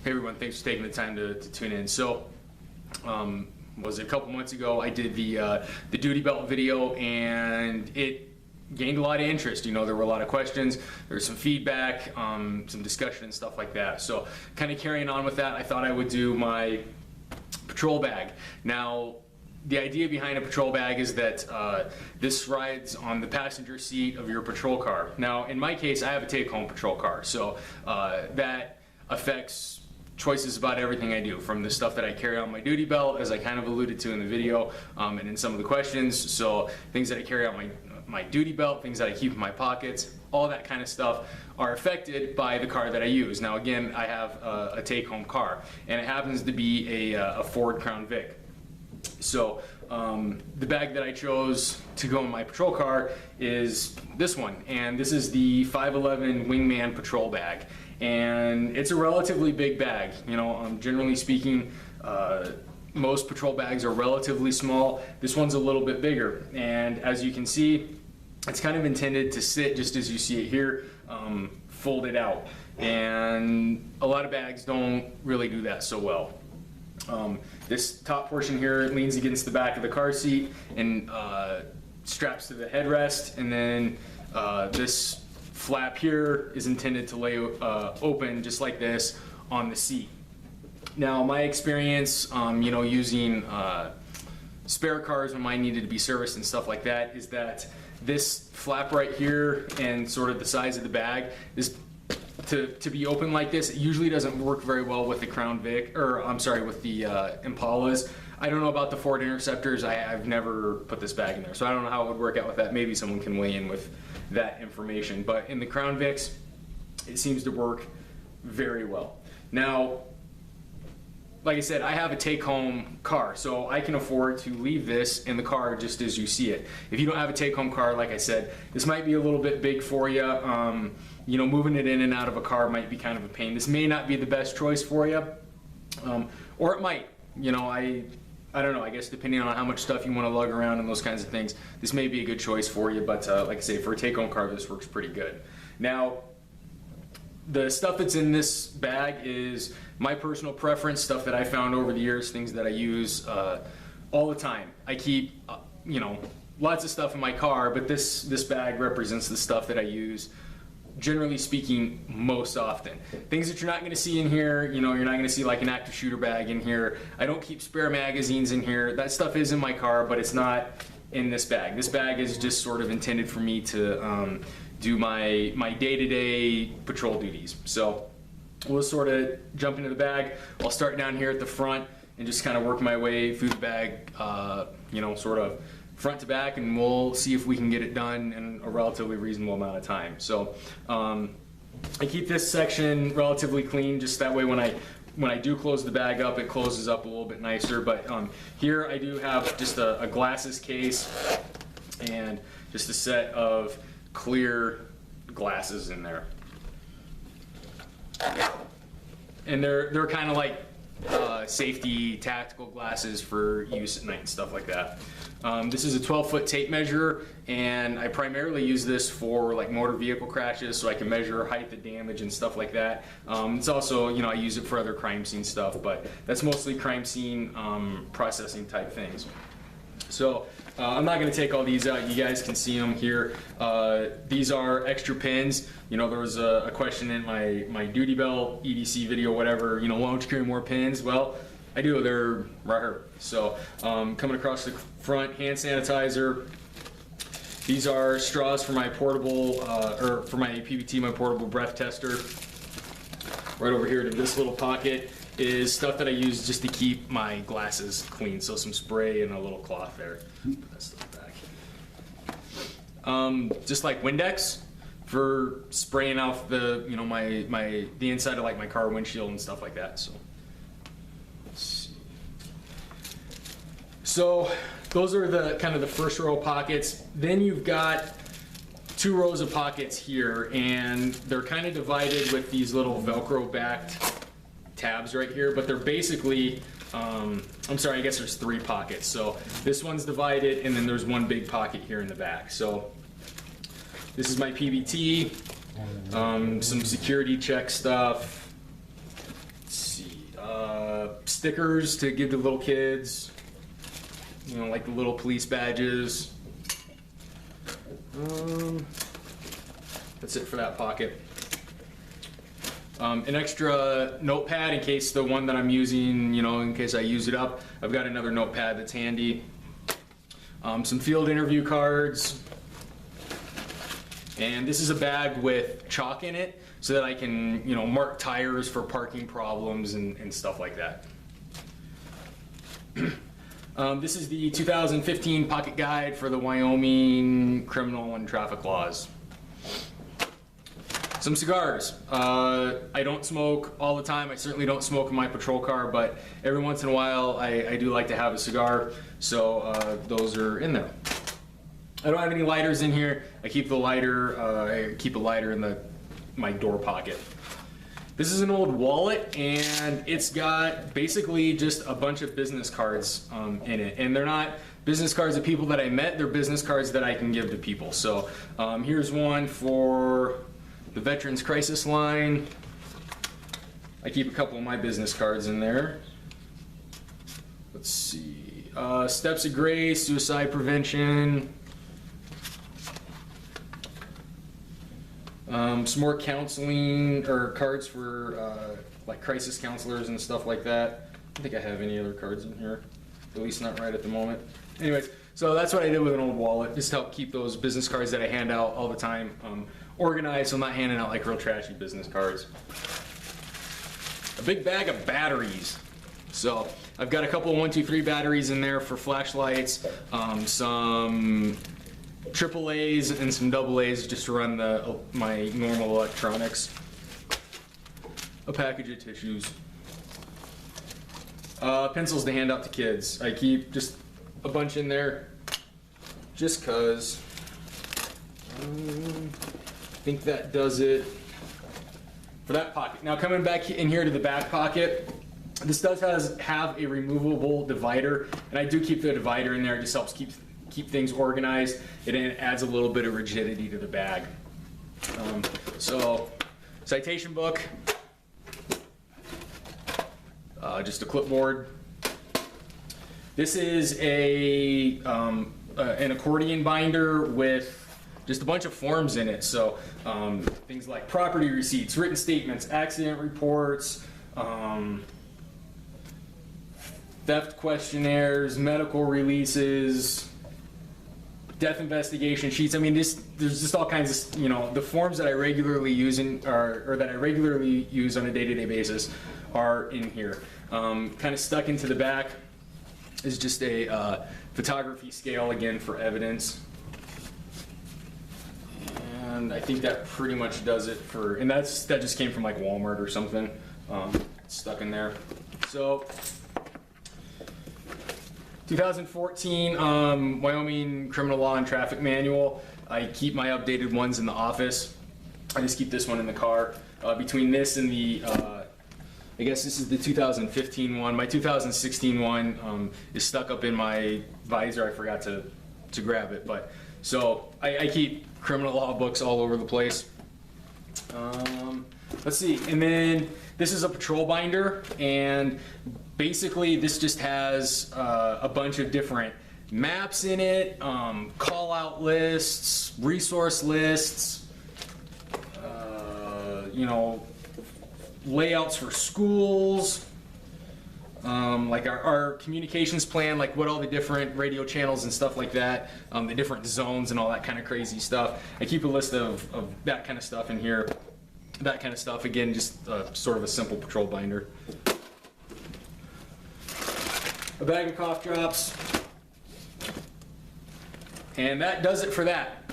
Hey everyone, thanks for taking the time to tune in. So, was it a couple months ago I did the duty belt video, and it gained a lot of interest. You know, there were a lot of questions, there was some feedback, some discussion and stuff like that. So kind of carrying on with that, I thought I would do my patrol bag. Now, the idea behind a patrol bag is that this rides on the passenger seat of your patrol car. Now, in my case, I have a take-home patrol car, so that affects choices about everything I do, from the stuff that I carry on my duty belt, as I kind of alluded to in the video and in some of the questions. So things that I carry on my duty belt, things that I keep in my pockets, all that kind of stuff are affected by the car that I use. Now again, I have a take-home car, and it happens to be a Ford Crown Vic. So the bag that I chose to go in my patrol car is this one, and this is the 511 Wingman Patrol Bag. And it's a relatively big bag. You know, generally speaking, most patrol bags are relatively small. This one's a little bit bigger, and as you can see, it's kind of intended to sit just as you see it here, folded out. And a lot of bags don't really do that so well. This top portion here leans against the back of the car seat and straps to the headrest, and then this flap here is intended to lay open just like this on the seat. Now, my experience, you know, using spare cars when mine needed to be serviced and stuff like that, is that this flap right here and sort of the size of the bag is to be open like this. It usually doesn't work very well with the Crown Vic, or I'm sorry, with the Impalas. I don't know about the Ford Interceptors. I've never put this bag in there, so I don't know how it would work out with that. Maybe someone can weigh in with that information. But in the Crown Vics, it seems to work very well. Now, like I said, I have a take-home car, so I can afford to leave this in the car just as you see it. If you don't have a take-home car, like I said, this might be a little bit big for you. You know, moving it in and out of a car might be kind of a pain. This may not be the best choice for you, or it might. You know, I don't know, I guess depending on how much stuff you want to lug around and those kinds of things, this may be a good choice for you, but like I say, for a take-home car, this works pretty good. Now, the stuff that's in this bag is my personal preference, stuff that I found over the years, things that I use all the time. I keep, you know, lots of stuff in my car, but this bag represents the stuff that I use, generally speaking, most often. Things that you're not going to see in here, you know, you're not going to see like an active shooter bag in here. I don't keep spare magazines in here. That stuff is in my car, but it's not in this bag. This bag is just sort of intended for me to do my day-to-day patrol duties. So we'll sort of jump into the bag. I'll start down here at the front and just kind of work my way through the bag, you know, sort of front to back, and we'll see if we can get it done in a relatively reasonable amount of time. So I keep this section relatively clean, just that way when I do close the bag up, it closes up a little bit nicer. But here I do have just a glasses case and just a set of clear glasses in there, and they're kind of like safety tactical glasses for use at night and stuff like that. This is a 12-foot tape measure, and I primarily use this for like motor vehicle crashes, so I can measure height of damage and stuff like that. It's also, you know, I use it for other crime scene stuff, but that's mostly crime scene processing type things. So I'm not going to take all these out. You guys can see them here. These are extra pins. You know, there was a question in my duty belt, EDC video, whatever, you know, why don't you carry more pins? Well, I do. They're right here. So coming across the front, hand sanitizer. These are straws for my portable, or for my PBT, my portable breath tester. Right over here to this little pocket is stuff that I use just to keep my glasses clean. So some spray and a little cloth there. Put that stuff back. Just like Windex for spraying off the, you know, the inside of like my car windshield and stuff like that. So let's see. So those are the kind of the first row of pockets. Then you've got two rows of pockets here, and they're kind of divided with these little Velcro backed tabs right here, but they're basically, I'm sorry, I guess there's three pockets. So this one's divided, and then there's one big pocket here in the back. So this is my PBT, some security check stuff. Let's see. stickers to give to little kids, you know, like the little police badges. That's it for that pocket. An extra notepad in case the one that I'm using, you know, in case I use it up. I've got another notepad that's handy. Some field interview cards. And this is a bag with chalk in it so that I can, you know, mark tires for parking problems and stuff like that. This is the 2015 pocket guide for the Wyoming criminal and traffic laws. Some cigars. I don't smoke all the time. I certainly don't smoke in my patrol car, but every once in a while I do like to have a cigar, so those are in there. I don't have any lighters in here. I keep the lighter. I keep a lighter in my door pocket. This is an old wallet, and it's got basically just a bunch of business cards in it, and they're not business cards of people that I met. They're business cards that I can give to people. So here's one for the Veterans Crisis Line. I keep a couple of my business cards in there. Let's see. Steps of Grace, Suicide Prevention. Some more counseling or cards for like crisis counselors and stuff like that. I don't think I have any other cards in here, at least not right at the moment. Anyways, so that's what I did with an old wallet, just to help keep those business cards that I hand out all the time organized, so I'm not handing out like real trashy business cards. A big bag of batteries. So I've got a couple of 123 batteries in there for flashlights, some AAAs and some AA's just to run my normal electronics. A package of tissues. Pencils to hand out to kids. I keep just a bunch in there just cause. I think that does it for that pocket. Now coming back in here to the back pocket, this does have a removable divider, and I do keep the divider in there. It just helps keep things organized. It adds a little bit of rigidity to the bag. So, citation book, just a clipboard. This is an accordion binder with just a bunch of forms in it. So things like property receipts, written statements, accident reports, theft questionnaires, medical releases, death investigation sheets. I mean, there's just all kinds of, you know, the forms that I regularly use that I regularly use on a day-to-day basis are in here. Kind of stuck into the back is just a photography scale, again, for evidence. And I think that pretty much does it and that just came from like Walmart or something. Stuck in there. So 2014 Wyoming Criminal Law and Traffic Manual. I keep my updated ones in the office. I just keep this one in the car. Between this and the, I guess this is the 2015 one. My 2016 one is stuck up in my visor. I forgot to grab it, but so I keep criminal law books all over the place. Let's see, and then this is a patrol binder, and basically this just has a bunch of different maps in it, call out lists, resource lists, you know, layouts for schools, like our communications plan, like what all the different radio channels and stuff like that, the different zones and all that kind of crazy stuff. I keep a list of that kind of stuff in here. That kind of stuff, again, just sort of a simple patrol binder. A bag of cough drops. And that does it for that.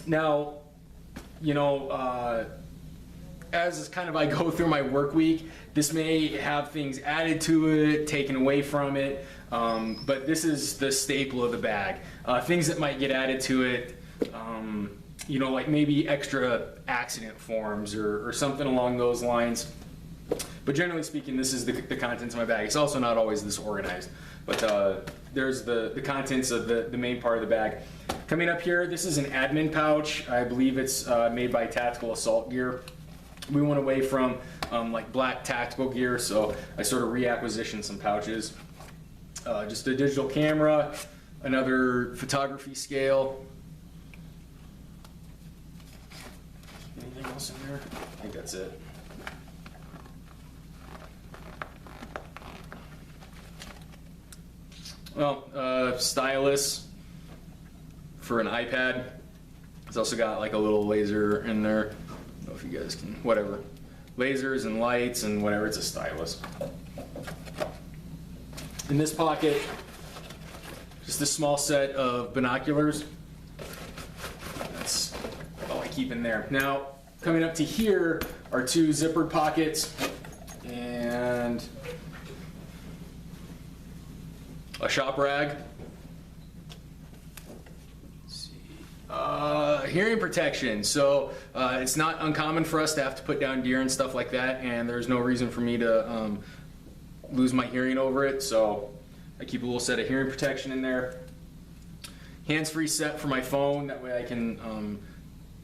Now, you know, as kind of I go through my work week, this may have things added to it, taken away from it, but this is the staple of the bag. Things that might get added to it, you know, like maybe extra accident forms or something along those lines. But generally speaking, this is the contents of my bag. It's also not always this organized, but there's the contents of the main part of the bag. Coming up here, this is an admin pouch. I believe it's made by Tactical Assault Gear. We went away from like black tactical gear, so I sort of reacquisitioned some pouches. Just a digital camera, another photography scale. Anything else in there? I think that's it. Well, stylus for an iPad. It's also got like a little laser in there. I don't know if you guys can, whatever. Lasers and lights and whatever, it's a stylus. In this pocket, just a small set of binoculars. That's all I keep in there. Now, coming up to here are two zippered pockets and a shop rag. Let's see. Hearing protection. So it's not uncommon for us to have to put down deer and stuff like that, and there's no reason for me to lose my hearing over it. So I keep a little set of hearing protection in there. Hands-free set for my phone. That way I can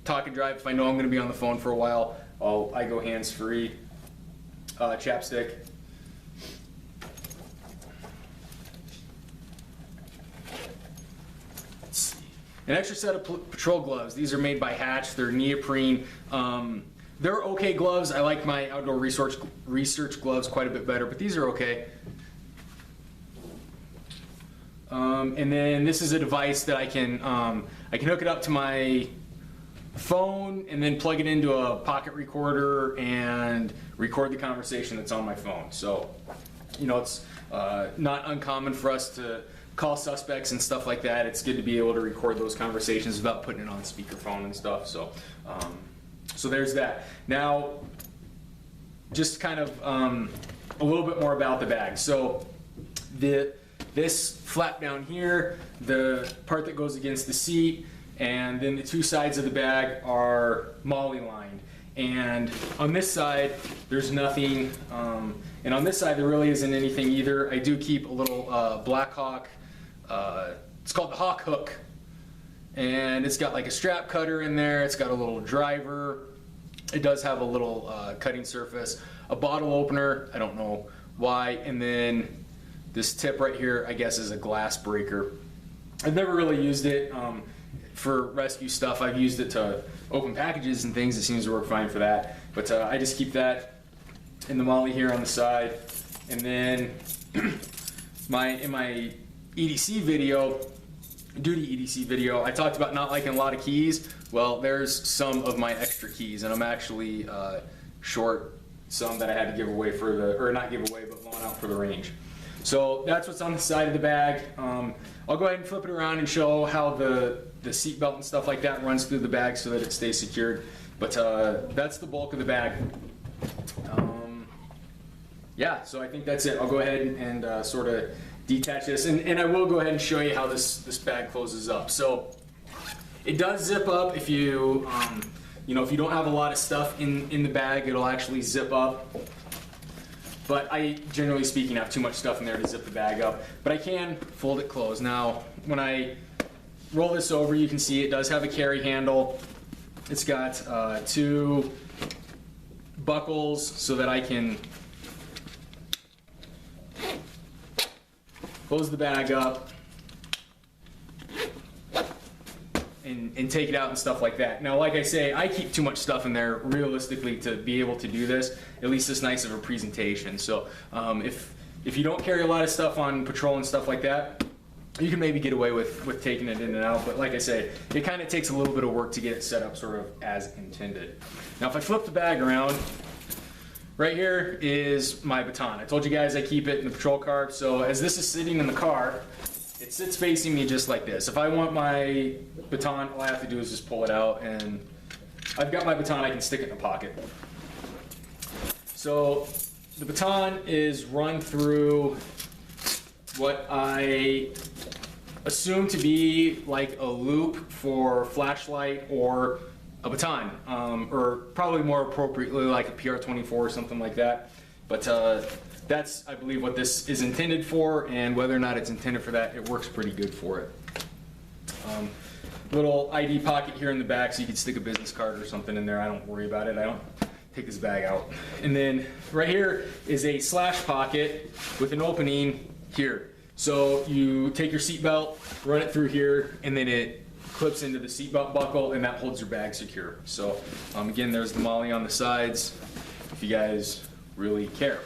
talk and drive. If I know I'm going to be on the phone for a while, I go hands-free. Chapstick. An extra set of patrol gloves. These are made by Hatch. They're neoprene. They're okay gloves. I like my outdoor research gloves quite a bit better, but these are okay. And then this is a device that I can hook it up to my phone and then plug it into a pocket recorder and record the conversation that's on my phone. So, you know, it's not uncommon for us to call suspects and stuff like that. It's good to be able to record those conversations without putting it on speakerphone and stuff. So, so there's that. Now, just kind of a little bit more about the bag. So, this flap down here, the part that goes against the seat, and then the two sides of the bag are MOLLE lined. And on this side, there's nothing, and on this side there really isn't anything either. I do keep a little Black Hawk. It's called the Hawk Hook, and it's got like a strap cutter in there. It's got a little driver. It does have a little cutting surface, a bottle opener. I don't know why, and then this tip right here, I guess, is a glass breaker. I've never really used it for rescue stuff. I've used it to open packages and things. It seems to work fine for that. But I just keep that in the MOLLE here on the side. And then in my EDC video, duty EDC video, I talked about not liking a lot of keys. Well, there's some of my extra keys, and I'm actually short some that I had to give away for the, or not give away, but loan out for the range. So that's what's on the side of the bag. I'll go ahead and flip it around and show how the seat belt and stuff like that runs through the bag so that it stays secured. But that's the bulk of the bag. Yeah, so I think that's it. I'll go ahead and sort of detach this, and I will go ahead and show you how this bag closes up. So it does zip up if you, if you don't have a lot of stuff in the bag, it'll actually zip up. But I, generally speaking, have too much stuff in there to zip the bag up. But I can fold it closed. Now, when I roll this over, you can see it does have a carry handle. It's got two buckles so that I can close the bag up and take it out and stuff like that. Now, like I say, I keep too much stuff in there realistically to be able to do this, at least this nice of a presentation. So if you don't carry a lot of stuff on patrol and stuff like that, you can maybe get away with taking it in and out. But like I say, it kind of takes a little bit of work to get it set up sort of as intended. Now, if I flip the bag around, right here is my baton. I told you guys I keep it in the patrol car. So as this is sitting in the car, it sits facing me just like this. If I want my baton, all I have to do is just pull it out, and I've got my baton, I can stick it in the pocket. So the baton is run through what I assume to be like a loop for flashlight or a baton, or probably more appropriately like a PR-24 or something like that. But that's, I believe, what this is intended for, and whether or not it's intended for that, it works pretty good for it. Little ID pocket here in the back so you can stick a business card or something in there. I don't worry about it. I don't take this bag out. And then right here is a slash pocket with an opening here. So you take your seatbelt, run it through here, and then it clips into the seatbelt buckle, and that holds your bag secure. So again, there's the MOLLE on the sides if you guys really care.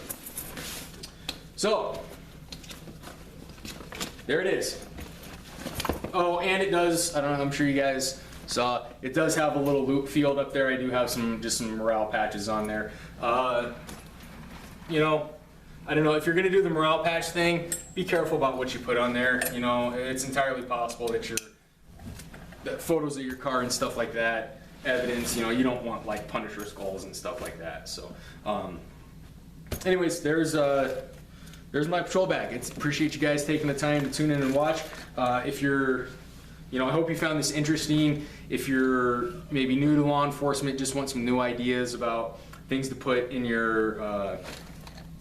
So there it is. Oh, and it does, I don't know, I'm sure you guys saw, it does have a little loop field up there. I do have just some morale patches on there. You know, I don't know, if you're gonna do the morale patch thing, be careful about what you put on there. You know, it's entirely possible that that photos of your car and stuff like that, evidence, you know, you don't want like Punisher skulls and stuff like that. So, anyways, there's my patrol bag. Appreciate you guys taking the time to tune in and watch. If you're, you know, I hope you found this interesting. If you're maybe new to law enforcement, just want some new ideas about things to put in your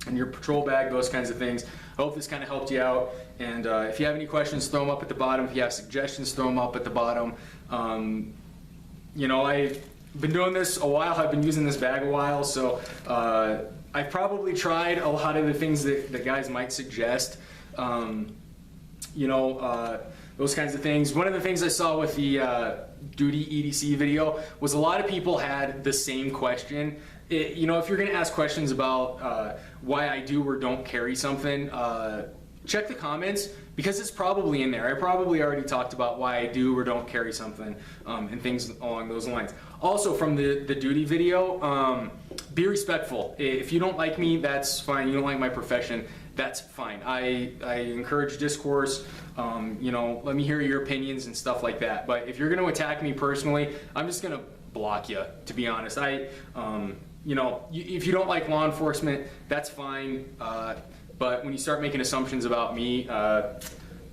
patrol bag, those kinds of things. I hope this kind of helped you out. And if you have any questions, throw them up at the bottom. If you have suggestions, throw them up at the bottom. You know, I've been doing this a while. I've been using this bag a while, so I've probably tried a lot of the things that guys might suggest. You know, those kinds of things. One of the things I saw with the duty EDC video was a lot of people had the same question. You know, if you're going to ask questions about why I do or don't carry something, check the comments, because it's probably in there. I probably already talked about why I do or don't carry something and things along those lines. Also, from the duty video, be respectful. If you don't like me, that's fine. You don't like my profession, that's fine. I encourage discourse. You know, let me hear your opinions and stuff like that. But if you're going to attack me personally, I'm just going to block you, to be honest. You know, if you don't like law enforcement, that's fine. But when you start making assumptions about me,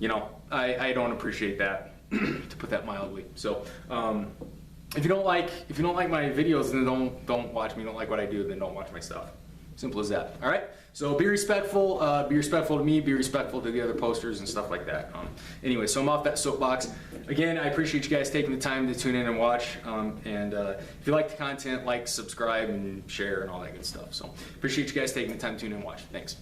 you know, I don't appreciate that, to put that mildly. So, if you don't like my videos, then don't watch me. Don't like what I do, then don't watch my stuff. Simple as that. All right. So be respectful. Be respectful to me. Be respectful to the other posters and stuff like that. Anyway, so I'm off that soapbox. Again, I appreciate you guys taking the time to tune in and watch. And if you like the content, like, subscribe, and share, and all that good stuff. So appreciate you guys taking the time to tune in and watch. Thanks.